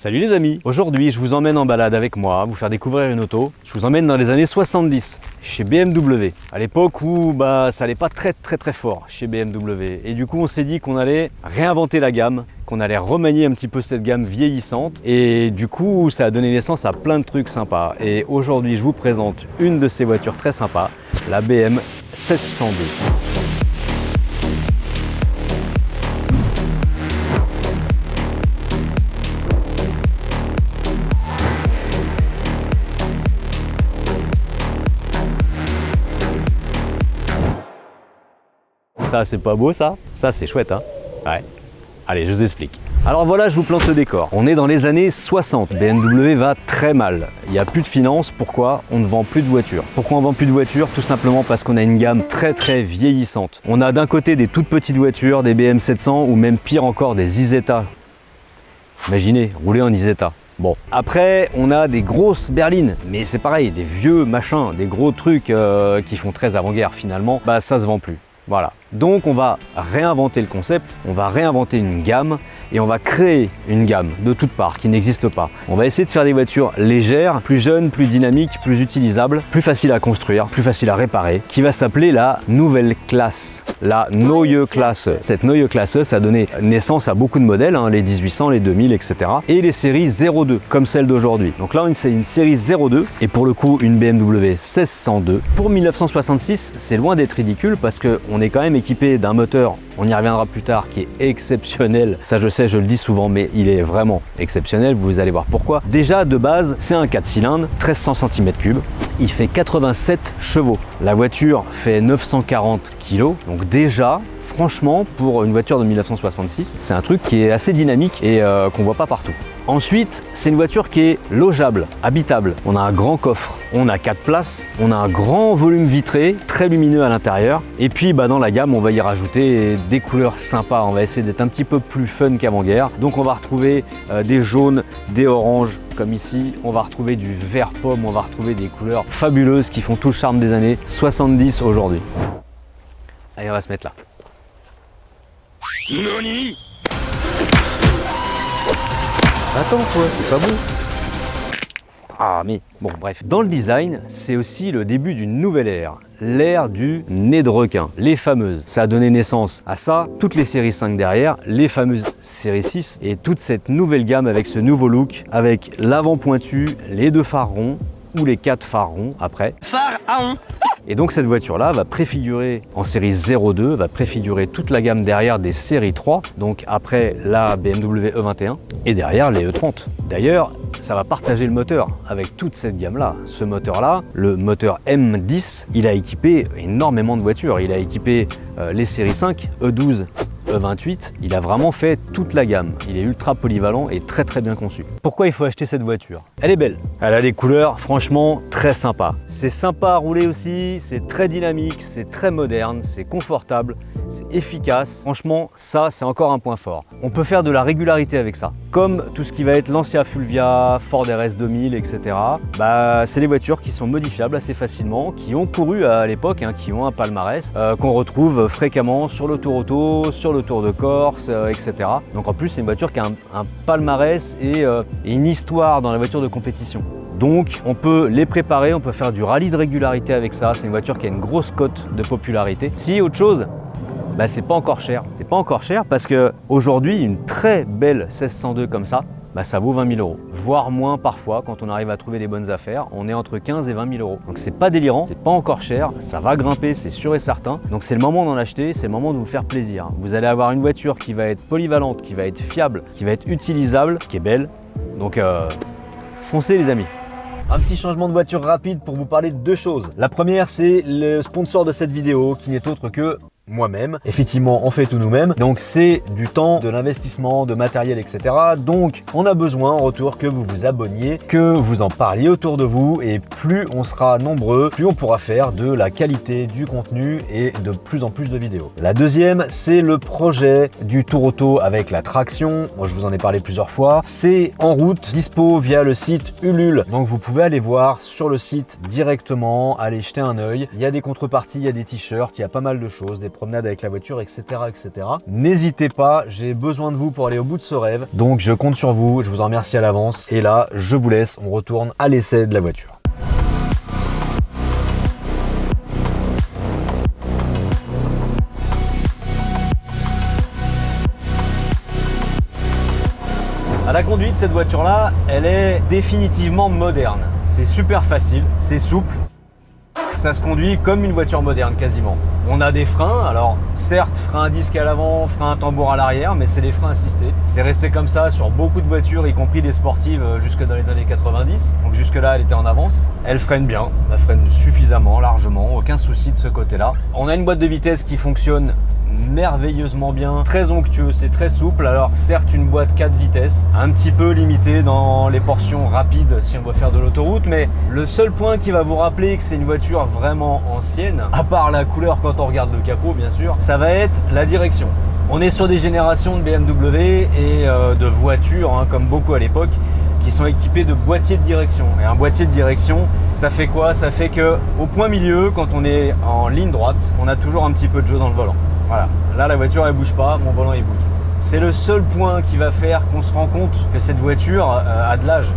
Salut les amis, aujourd'hui je vous emmène en balade avec moi, vous faire découvrir une auto. Je vous emmène dans les années 70 chez BMW, à l'époque où ça allait pas très fort chez BMW. Et du coup on s'est dit qu'on allait réinventer la gamme, qu'on allait remanier un petit peu cette gamme vieillissante. Et du coup ça a donné naissance à plein de trucs sympas. Et aujourd'hui je vous présente une de ces voitures très sympas, la BM 1602. Ça c'est pas beau ça? Ça c'est chouette hein? Ouais. Allez je vous explique. Alors voilà, je vous plante le décor. On est dans les années 60, BMW va très mal. Il n'y a plus de finances, pourquoi? On ne vend plus de voitures. Pourquoi on ne vend plus de voitures? Tout simplement parce qu'on a une gamme très vieillissante. On a d'un côté des toutes petites voitures, des BM 700 ou même pire encore des Isetta. Imaginez, rouler en Isetta. Bon, après on a des grosses berlines, mais c'est pareil, des vieux machins, des gros trucs qui font très avant-guerre finalement, ça se vend plus. Voilà, donc on va réinventer le concept, on va réinventer une gamme et on va créer une gamme de toutes parts qui n'existe pas. On va essayer de faire des voitures légères, plus jeunes, plus dynamiques, plus utilisables, plus faciles à construire, plus faciles à réparer, qui va s'appeler la nouvelle classe, la Neue Klasse. Cette Neue Klasse, ça a donné naissance à beaucoup de modèles, les 1800, les 2000, etc. Et les séries 02, comme celle d'aujourd'hui. Donc là, c'est une série 02 et pour le coup, une BMW 1602. Pour 1966, c'est loin d'être ridicule parce qu'on est quand même équipé d'un moteur, on y reviendra plus tard, qui est exceptionnel. Ça je sais, je le dis souvent, mais il est vraiment exceptionnel, vous allez voir pourquoi. Déjà de base, c'est un 4 cylindres, 1300 cm3, il fait 87 chevaux. La voiture fait 940 kg, donc déjà, franchement, pour une voiture de 1966, c'est un truc qui est assez dynamique et qu'on voit pas partout. Ensuite, c'est une voiture qui est logeable, habitable. On a un grand coffre, on a 4 places, on a un grand volume vitré, très lumineux à l'intérieur. Et puis dans la gamme, on va y rajouter des couleurs sympas. On va essayer d'être un petit peu plus fun qu'avant-guerre. Donc on va retrouver des jaunes, des oranges, comme ici. On va retrouver du vert pomme, on va retrouver des couleurs fabuleuses qui font tout le charme des années 70 aujourd'hui. Allez, on va se mettre là. Nani? Attends quoi, c'est pas beau. Ah mais bon bref. Dans le design, c'est aussi le début d'une nouvelle ère. L'ère du nez de requin, les fameuses. Ça a donné naissance à ça, toutes les séries 5 derrière, les fameuses séries 6 et toute cette nouvelle gamme avec ce nouveau look, avec l'avant pointu, les 2 phares ronds ou les 4 phares ronds après. Phare à rond. Et donc cette voiture-là va préfigurer en série 02, va préfigurer toute la gamme derrière des séries 3, donc après la BMW E21 et derrière les E30. D'ailleurs, ça va partager le moteur avec toute cette gamme-là. Ce moteur-là, le moteur M10, il a équipé énormément de voitures. Il a équipé les séries 5, E12, E28, il a vraiment fait toute la gamme. Il est ultra polyvalent et très bien conçu. Pourquoi il faut acheter cette voiture? Elle est belle. Elle a des couleurs franchement très sympas. C'est sympa à rouler aussi, c'est très dynamique, c'est très moderne, c'est confortable, c'est efficace. Franchement, ça c'est encore un point fort. On peut faire de la régularité avec ça. Comme tout ce qui va être Lancia Fulvia, Ford RS 2000, etc. C'est des voitures qui sont modifiables assez facilement, qui ont couru à l'époque, qui ont un palmarès, qu'on retrouve fréquemment sur l'autoroto, sur le Tour de Corse, etc. Donc en plus c'est une voiture qui a un palmarès et une histoire dans la voiture de compétition. Donc on peut les préparer, on peut faire du rallye de régularité avec ça. C'est une voiture qui a une grosse cote de popularité. Si autre chose, c'est pas encore cher. C'est pas encore cher parce que aujourd'hui une très belle 1602 comme ça, ça vaut 20 000 €, voire moins parfois quand on arrive à trouver des bonnes affaires. On est entre 15 et 20 000 €. Donc c'est pas délirant, c'est pas encore cher, ça va grimper, c'est sûr et certain. Donc c'est le moment d'en acheter, c'est le moment de vous faire plaisir. Vous allez avoir une voiture qui va être polyvalente, qui va être fiable, qui va être utilisable, qui est belle. Donc foncez les amis. Un petit changement de voiture rapide pour vous parler de 2 choses. La première, c'est le sponsor de cette vidéo qui n'est autre que moi-même. Effectivement, on fait tout nous-mêmes. Donc c'est du temps, de l'investissement, de matériel, etc. Donc on a besoin en retour que vous vous abonniez, que vous en parliez autour de vous. Et plus on sera nombreux, plus on pourra faire de la qualité, du contenu et de plus en plus de vidéos. La deuxième, c'est le projet du Tour Auto avec la traction. Moi, je vous en ai parlé plusieurs fois. C'est en route, dispo via le site Ulule. Donc vous pouvez aller voir sur le site directement, aller jeter un œil. Il y a des contreparties, il y a des t-shirts, il y a pas mal de choses, des promenade avec la voiture, etc. etc. N'hésitez pas, j'ai besoin de vous pour aller au bout de ce rêve. Donc je compte sur vous, je vous en remercie à l'avance. Et là, je vous laisse, on retourne à l'essai de la voiture. À la conduite, cette voiture-là, elle est définitivement moderne. C'est super facile, c'est souple. Ça se conduit comme une voiture moderne quasiment. On a des freins, alors certes frein à disque à l'avant, frein à tambour à l'arrière, mais c'est des freins assistés. C'est resté comme ça sur beaucoup de voitures, y compris des sportives jusque dans les années 90. Donc jusque là elle était en avance. Elle freine bien, elle freine suffisamment, largement, aucun souci de ce côté-là. On a une boîte de vitesse qui fonctionne merveilleusement bien, très onctueux, c'est très souple. Alors certes une boîte 4 vitesses, un petit peu limitée dans les portions rapides si on veut faire de l'autoroute, mais le seul point qui va vous rappeler que c'est une voiture vraiment ancienne, à part la couleur quand on regarde le capot bien sûr, ça va être la direction. On est sur des générations de BMW et de voitures, hein, comme beaucoup à l'époque, qui sont équipés de boîtiers de direction. Et un boîtier de direction, ça fait quoi? Ça fait que au point milieu, quand on est en ligne droite, on a toujours un petit peu de jeu dans le volant. Voilà, là la voiture elle bouge pas, mon volant il bouge. C'est le seul point qui va faire qu'on se rend compte que cette voiture a de l'âge.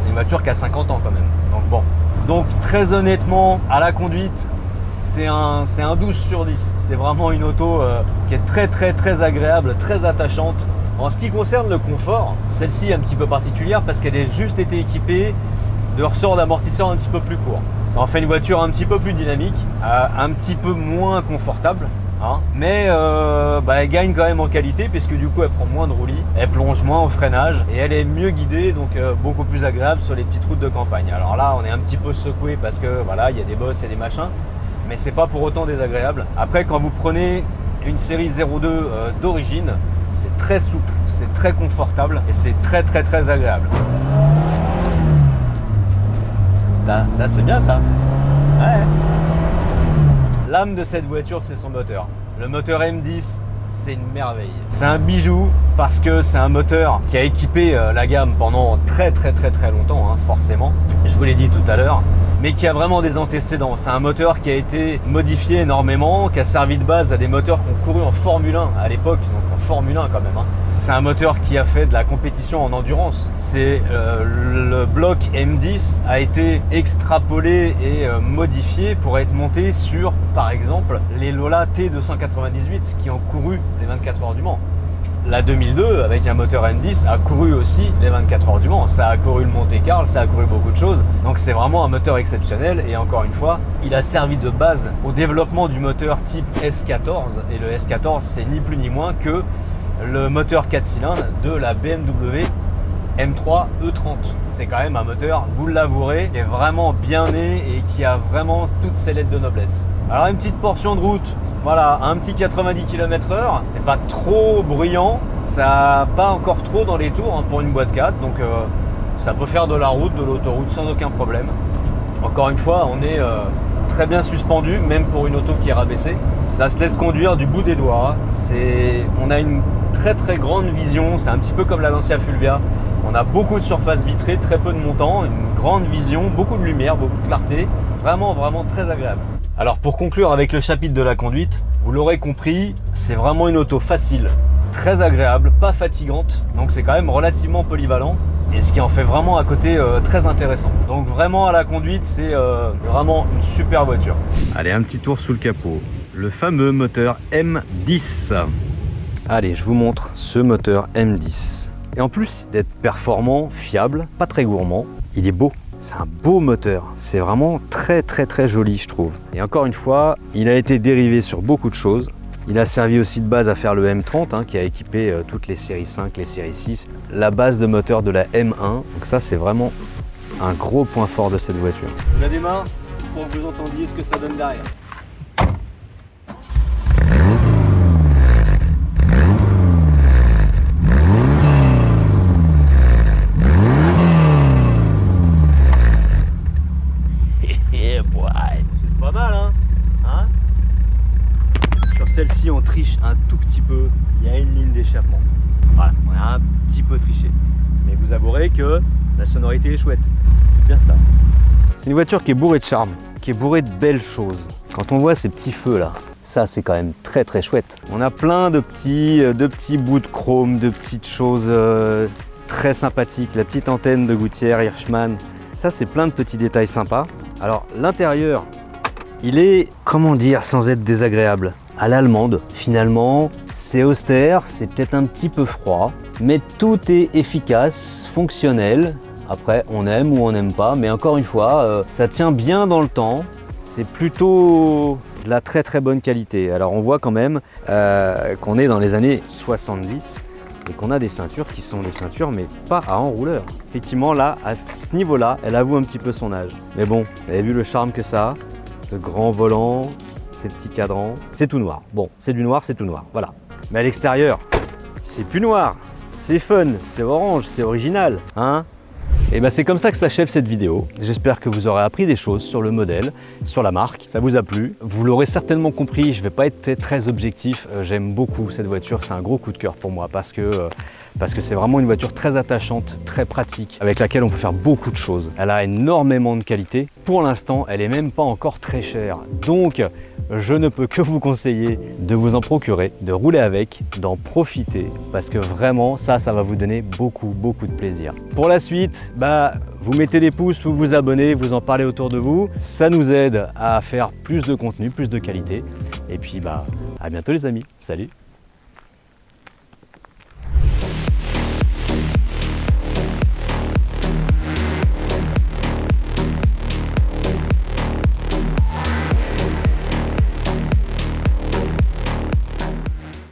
C'est une voiture qui a 50 ans quand même. Donc bon. Donc très honnêtement, à la conduite, c'est un 12 sur 10. C'est vraiment une auto qui est très agréable, très attachante. En ce qui concerne le confort, celle-ci est un petit peu particulière parce qu'elle a juste été équipée de ressorts d'amortisseurs un petit peu plus courts. Ça en fait une voiture un petit peu plus dynamique, un petit peu moins confortable. Hein, mais elle gagne quand même en qualité puisque du coup elle prend moins de roulis, elle plonge moins au freinage et elle est mieux guidée, donc beaucoup plus agréable sur les petites routes de campagne. Alors là on est un petit peu secoué parce que voilà, il y a des bosses, il y a des machins, mais c'est pas pour autant désagréable. Après quand vous prenez une série 02 d'origine, c'est très souple, c'est très confortable et c'est très agréable. Là c'est bien ça. Ouais. L'âme de cette voiture, c'est son moteur. Le moteur M10, c'est une merveille. C'est un bijou parce que c'est un moteur qui a équipé la gamme pendant très longtemps, hein, forcément. Je vous l'ai dit tout à l'heure, mais qui a vraiment des antécédents. C'est un moteur qui a été modifié énormément, qui a servi de base à des moteurs qui ont couru en Formule 1 à l'époque, donc en Formule 1 quand même. Hein. C'est un moteur qui a fait de la compétition en endurance. C'est le bloc M10 a été extrapolé et modifié pour être monté sur, par exemple, les Lola T298 qui ont couru les 24 heures du Mans. La 2002, avec un moteur M10, a couru aussi les 24 heures du Mans. Ça a couru le Monte-Carlo, ça a couru beaucoup de choses. Donc c'est vraiment un moteur exceptionnel. Et encore une fois, il a servi de base au développement du moteur type S14. Et le S14, c'est ni plus ni moins que le moteur 4 cylindres de la BMW M3 E30. C'est quand même un moteur, vous l'avouerez, qui est vraiment bien né et qui a vraiment toutes ses lettres de noblesse. Alors une petite portion de route, voilà, un petit 90 km/h, c'est pas trop bruyant, ça pas encore trop dans les tours hein, pour une boîte 4, donc ça peut faire de la route, de l'autoroute sans aucun problème. Encore une fois, on est très bien suspendu, même pour une auto qui est rabaissée. Ça se laisse conduire du bout des doigts, on a une très grande vision, c'est un petit peu comme la Lancia Fulvia. On a beaucoup de surface vitrée, très peu de montant, une grande vision, beaucoup de lumière, beaucoup de clarté, vraiment très agréable. Alors pour conclure avec le chapitre de la conduite, vous l'aurez compris, c'est vraiment une auto facile, très agréable, pas fatigante, donc c'est quand même relativement polyvalent et ce qui en fait vraiment un côté très intéressant. Donc vraiment à la conduite, c'est vraiment une super voiture. Allez, un petit tour sous le capot, le fameux moteur M10. Allez, je vous montre ce moteur M10. Et en plus d'être performant, fiable, pas très gourmand, il est beau. C'est un beau moteur, c'est vraiment très joli je trouve. Et encore une fois, il a été dérivé sur beaucoup de choses. Il a servi aussi de base à faire le M30 hein, qui a équipé toutes les séries 5, les séries 6, la base de moteur de la M1. Donc ça c'est vraiment un gros point fort de cette voiture. Je la démarre pour que vous entendiez ce que ça donne derrière. C'est pas mal hein, Sur celle-ci on triche un tout petit peu, il y a une ligne d'échappement. Voilà, on a un petit peu triché. Mais vous avouerez que la sonorité est chouette. C'est bien ça. C'est une voiture qui est bourrée de charme, qui est bourrée de belles choses. Quand on voit ces petits feux là, Ça, c'est quand même très très chouette. On a plein de petits bouts de chrome, de petites choses très sympathiques. La petite antenne de gouttière Hirschmann, ça c'est plein de petits détails sympas. Alors l'intérieur, il est, comment dire, sans être désagréable, à l'allemande. Finalement, c'est austère, c'est peut-être un petit peu froid, mais tout est efficace, fonctionnel. Après, on aime ou on n'aime pas, mais encore une fois, ça tient bien dans le temps. C'est plutôt de la très très bonne qualité. Alors on voit quand même qu'on est dans les années 70 et qu'on a des ceintures qui sont des ceintures mais pas à enrouleur. Effectivement là, à ce niveau-là, elle avoue un petit peu son âge. Mais bon, vous avez vu le charme que ça a, ce grand volant, ces petits cadrans, c'est tout noir. Bon, c'est du noir, c'est tout noir, voilà. Mais à l'extérieur, c'est plus noir, c'est fun, c'est orange, c'est original, hein? Et ben c'est comme ça que s'achève cette vidéo. J'espère que vous aurez appris des choses sur le modèle, sur la marque. Ça vous a plu. Vous l'aurez certainement compris, je ne vais pas être très objectif. J'aime beaucoup cette voiture, c'est un gros coup de cœur pour moi parce que c'est vraiment une voiture très attachante, très pratique, avec laquelle on peut faire beaucoup de choses. Elle a énormément de qualité. Pour l'instant, elle n'est même pas encore très chère. Donc, je ne peux que vous conseiller de vous en procurer, de rouler avec, d'en profiter, parce que vraiment, ça va vous donner beaucoup de plaisir. Pour la suite, vous mettez des pouces, vous vous abonnez, vous en parlez autour de vous. Ça nous aide à faire plus de contenu, plus de qualité. Et puis, à bientôt les amis. Salut!